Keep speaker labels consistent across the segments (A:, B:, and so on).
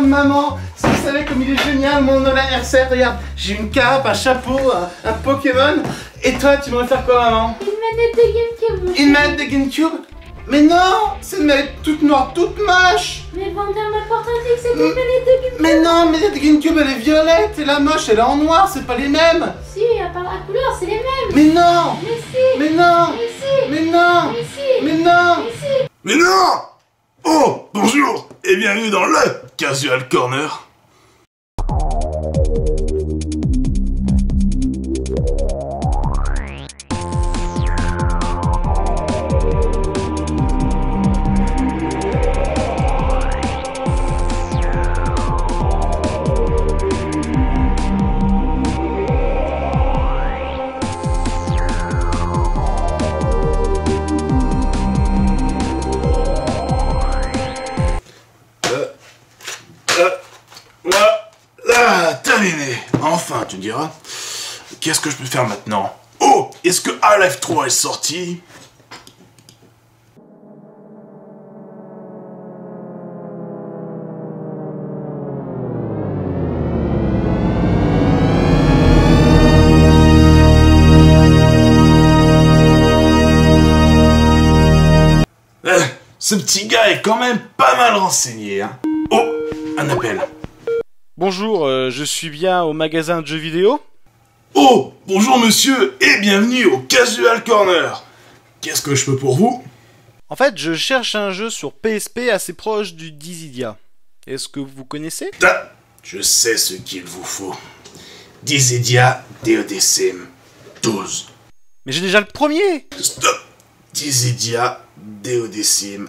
A: maman, si vous savez comme il est génial, mon anniversaire, regarde, j'ai une cape, un chapeau, un Pokémon. Et toi, tu m'aurais faire quoi, maman?
B: Une manette de GameCube.
A: Une manette de GameCube? Mais non, c'est une manette toute noire, toute moche.
B: Mais le vendeur m'a pourtant dit que c'était une manette de GameCube.
A: Mais non, mais la GameCube elle est violette et la moche elle est en noir, c'est pas les mêmes.
B: Si, à part la couleur, c'est les mêmes.
A: Mais non.
B: Mais si.
A: Mais non.
B: Mais si.
A: Mais non.
B: Mais si.
A: Mais non.
B: Mais si.
C: Mais non! Oh, bonjour et bienvenue dans le Casual Corner. Voilà, terminé. Enfin, tu me diras. Qu'est-ce que je peux faire maintenant? Oh, est-ce que Half-Life 3 est sorti? Ce petit gars est quand même pas mal renseigné, hein. Oh, un appel.
D: Bonjour, je suis bien au magasin de jeux vidéo.
C: Oh, bonjour monsieur et bienvenue au Casual Corner. Qu'est-ce que je peux pour vous?
D: En fait, je cherche un jeu sur PSP assez proche du Dissidia. Est-ce que vous connaissez?
C: Ah, je sais ce qu'il vous faut. Dissidia Duodecim 12.
D: Mais j'ai déjà le premier.
C: Stop. Dissidia Duodecim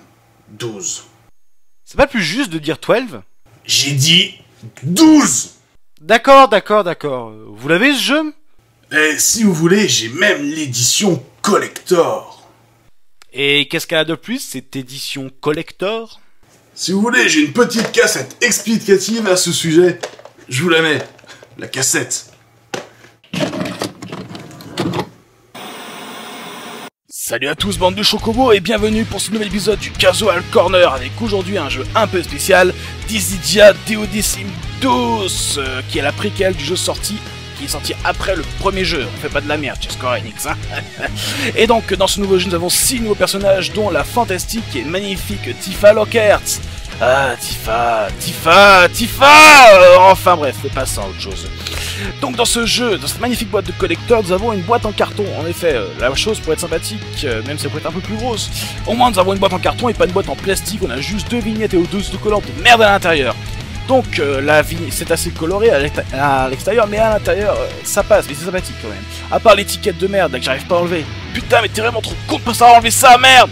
C: 12.
D: C'est pas plus juste de dire 12?
C: J'ai dit 12.
D: D'accord. Vous l'avez ce jeu?
C: Et si vous voulez, j'ai même l'édition collector.
D: Et qu'est-ce qu'elle a de plus, cette édition collector?
C: Si vous voulez, j'ai une petite cassette explicative à ce sujet. Je vous la mets. La cassette.
D: Salut à tous, bande de chocobos, et bienvenue pour ce nouvel épisode du Casual Corner, avec aujourd'hui un jeu un peu spécial, Dissidia Duodecim 12, qui est la préquelle du jeu qui est sorti après le premier jeu. On fait pas de la merde chez Square Enix, hein. Et donc, dans ce nouveau jeu, nous avons 6 nouveaux personnages, dont la fantastique et magnifique Tifa Lockhart. Ah, Tifa enfin bref, c'est pas ça, autre chose. Donc dans ce jeu, dans cette magnifique boîte de collector, nous avons une boîte en carton. En effet, la chose pourrait être sympathique, même si elle pourrait être un peu plus grosse. Au moins nous avons une boîte en carton et pas une boîte en plastique, on a juste 2 vignettes et 2 autocollants de merde à l'intérieur. Donc la vignette, c'est assez coloré à l'extérieur, mais à l'intérieur, ça passe, mais c'est sympathique quand même. À part l'étiquette de merde là, que j'arrive pas à enlever. Putain, mais t'es vraiment trop con de pas savoir enlever ça, merde!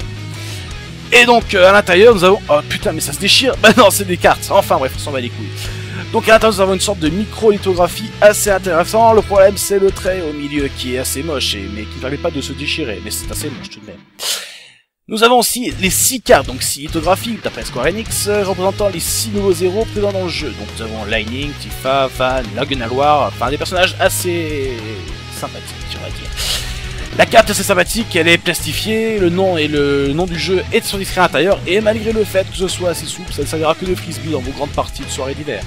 D: Et donc à l'intérieur nous avons... Oh putain mais ça se déchire. Bah non c'est des cartes. Enfin bref on s'en bat les couilles. Donc à l'intérieur nous avons une sorte de micro-lithographie assez intéressant. Le problème c'est le trait au milieu qui est assez moche mais qui ne permet pas de se déchirer. Mais c'est assez moche tout de même. Nous avons aussi les 6 cartes, donc 6 lithographies d'après Square Enix, représentant les 6 nouveaux héros présents dans le jeu. Donc nous avons Lightning, Tifa, Van, Lagunaloir, enfin des personnages assez sympathiques on va dire. La carte est assez sympathique, elle est plastifiée, le nom du jeu est sur discret à l'intérieur, et malgré le fait que ce soit assez souple, ça ne servira que de frisbee dans vos grandes parties de soirée d'hiver.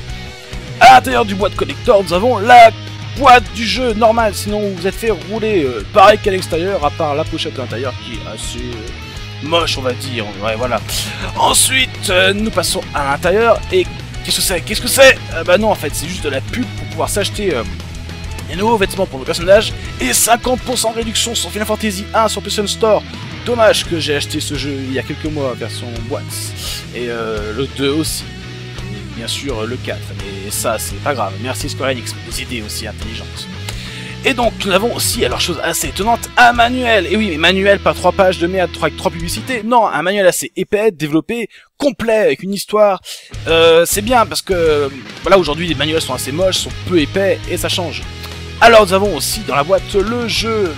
D: À l'intérieur du boîte collector, nous avons la boîte du jeu normale, sinon vous vous êtes fait rouler pareil qu'à l'extérieur, à part la pochette à l'intérieur qui est assez moche on va dire, ouais voilà. Ensuite, nous passons à l'intérieur, et qu'est-ce que c'est? Bah non en fait, c'est juste de la pub pour pouvoir s'acheter... des nouveaux vêtements pour nos personnages et 50% de réduction sur Final Fantasy 1 sur PlayStation Store. Dommage que j'ai acheté ce jeu il y a quelques mois version boîte. Et le 2 aussi. Et bien sûr le 4. Mais ça c'est pas grave. Merci Square Enix pour des idées aussi intelligentes. Et donc nous avons aussi, alors chose assez étonnante, un manuel. Et oui mais manuel pas 3 pages de merde avec 3 publicités. Non, un manuel assez épais, développé, complet, avec une histoire. C'est bien parce que voilà, aujourd'hui les manuels sont assez moches, sont peu épais et ça change. Alors nous avons aussi dans la boîte le jeu,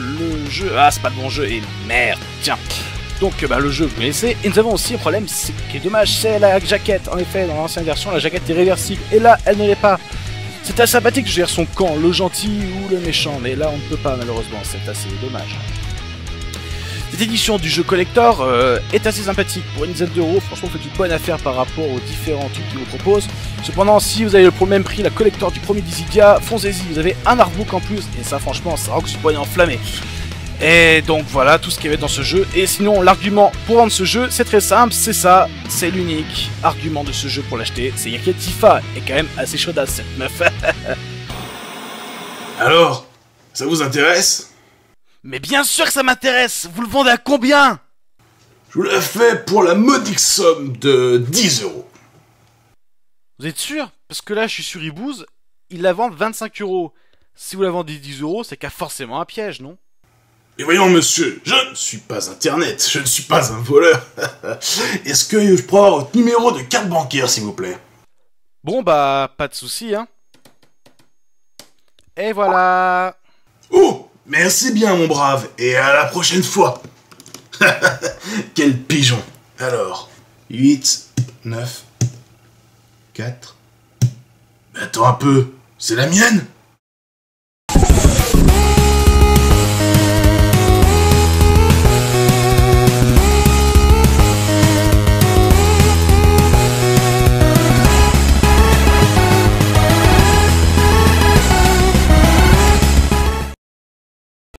D: ah c'est pas le bon jeu, et merde, tiens. Donc le jeu vous connaissez, et nous avons aussi un problème, ce qui est dommage, c'est la jaquette. En effet, dans l'ancienne version, la jaquette est réversible, et là, elle ne l'est pas. C'était assez sympathique de gérer son camp, le gentil ou le méchant, mais là on ne peut pas malheureusement, c'est assez dommage. Cette édition du jeu collector est assez sympathique. Pour une dizaine d'euros, franchement, vous faites une bonne affaire par rapport aux différents trucs qu'ils vous proposent. Cependant, si vous avez pour le même prix la collector du premier Dissidia, foncez-y, vous avez un artbook en plus, et ça, franchement, ça rend que ce poignet enflammé. Et donc voilà tout ce qu'il y avait dans ce jeu. Et sinon, l'argument pour vendre ce jeu, c'est très simple, c'est ça, c'est l'unique argument de ce jeu pour l'acheter. C'est que Tifa est quand même assez chaudasse, cette meuf.
C: Alors, ça vous intéresse?
D: Mais bien sûr que ça m'intéresse. Vous le vendez à combien?
C: Je vous l'ai fait pour la modique somme de 10 euros.
D: Vous êtes sûr? Parce que là, je suis sur Ebooz, ils la vendent 25 euros. Si vous la vendez 10 euros, c'est qu'il y a forcément un piège, non?
C: Et voyons, monsieur, je ne suis pas Internet, je ne suis pas un voleur. Est-ce que je peux avoir votre numéro de carte bancaire, s'il vous plaît?
D: Bon, bah, pas de soucis, hein. Et voilà.
C: Oh, merci bien, mon brave, et à la prochaine fois. Quel pigeon. Alors, 8, 9, 4... Attends un peu, c'est la mienne?